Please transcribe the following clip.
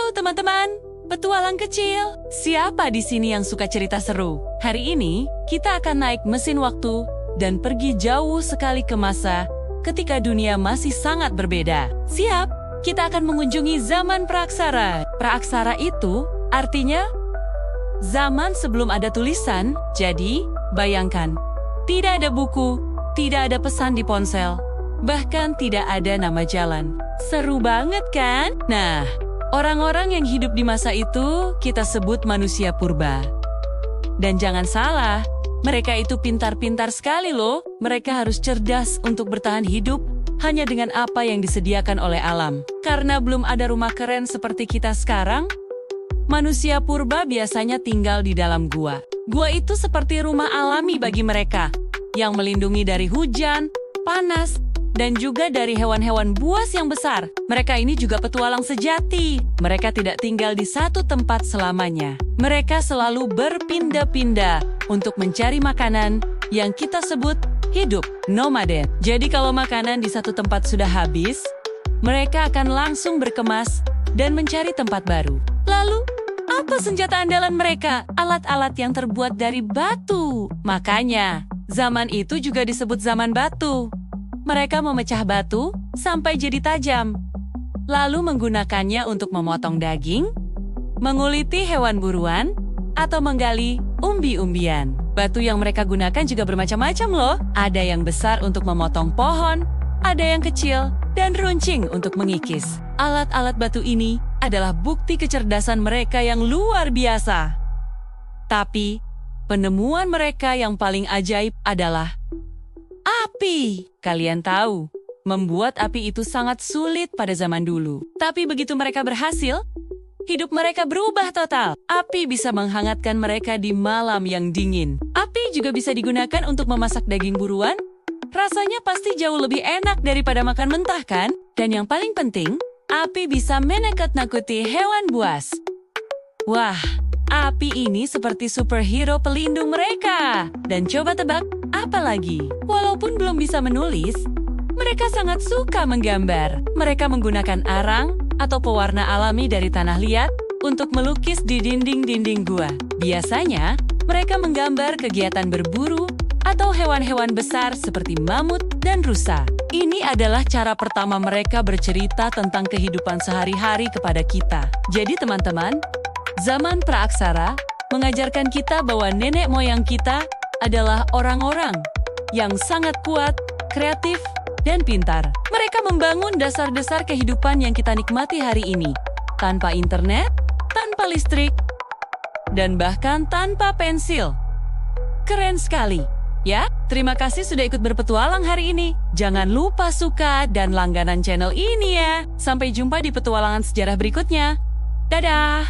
Halo teman-teman, petualang kecil. Siapa di sini yang suka cerita seru? Hari ini, kita akan naik mesin waktu dan pergi jauh sekali ke masa ketika dunia masih sangat berbeda. Siap? Kita akan mengunjungi zaman praaksara. Praaksara itu artinya zaman sebelum ada tulisan. Jadi, bayangkan, tidak ada buku, tidak ada pesan di ponsel, bahkan tidak ada nama jalan. Seru banget kan? Nah, orang-orang yang hidup di masa itu kita sebut manusia purba. Dan jangan salah, mereka itu pintar-pintar sekali loh. Mereka harus cerdas untuk bertahan hidup hanya dengan apa yang disediakan oleh alam. Karena belum ada rumah keren seperti kita sekarang, manusia purba biasanya tinggal di dalam gua. Gua itu seperti rumah alami bagi mereka, yang melindungi dari hujan, panas, dan juga dari hewan-hewan buas yang besar. Mereka ini juga petualang sejati. Mereka tidak tinggal di satu tempat selamanya. Mereka selalu berpindah-pindah untuk mencari makanan yang kita sebut hidup nomaden. Jadi kalau makanan di satu tempat sudah habis, mereka akan langsung berkemas dan mencari tempat baru. Lalu, apa senjata andalan mereka? Alat-alat yang terbuat dari batu. Makanya, zaman itu juga disebut zaman batu. Mereka memecah batu sampai jadi tajam, lalu menggunakannya untuk memotong daging, menguliti hewan buruan, atau menggali umbi-umbian. Batu yang mereka gunakan juga bermacam-macam loh. Ada yang besar untuk memotong pohon, ada yang kecil, dan runcing untuk mengikis. Alat-alat batu ini adalah bukti kecerdasan mereka yang luar biasa. Tapi, penemuan mereka yang paling ajaib adalah api. Kalian tahu, membuat api itu sangat sulit pada zaman dulu. Tapi begitu mereka berhasil, hidup mereka berubah total. Api bisa menghangatkan mereka di malam yang dingin. Api juga bisa digunakan untuk memasak daging buruan. Rasanya pasti jauh lebih enak daripada makan mentah kan? Dan yang paling penting, api bisa menakut-nakuti hewan buas. Wah, api ini seperti superhero pelindung mereka. Dan coba tebak, apa lagi? Walaupun belum bisa menulis, mereka sangat suka menggambar. Mereka menggunakan arang atau pewarna alami dari tanah liat untuk melukis di dinding-dinding gua. Biasanya, mereka menggambar kegiatan berburu atau hewan-hewan besar seperti mamut dan rusa. Ini adalah cara pertama mereka bercerita tentang kehidupan sehari-hari kepada kita. Jadi teman-teman, zaman praaksara mengajarkan kita bahwa nenek moyang kita adalah orang-orang yang sangat kuat, kreatif, dan pintar. Mereka membangun dasar-dasar kehidupan yang kita nikmati hari ini, tanpa internet, tanpa listrik, dan bahkan tanpa pensil. Keren sekali, ya? Terima kasih sudah ikut berpetualang hari ini. Jangan lupa suka dan langganan channel ini ya. Sampai jumpa di petualangan sejarah berikutnya. Dadah!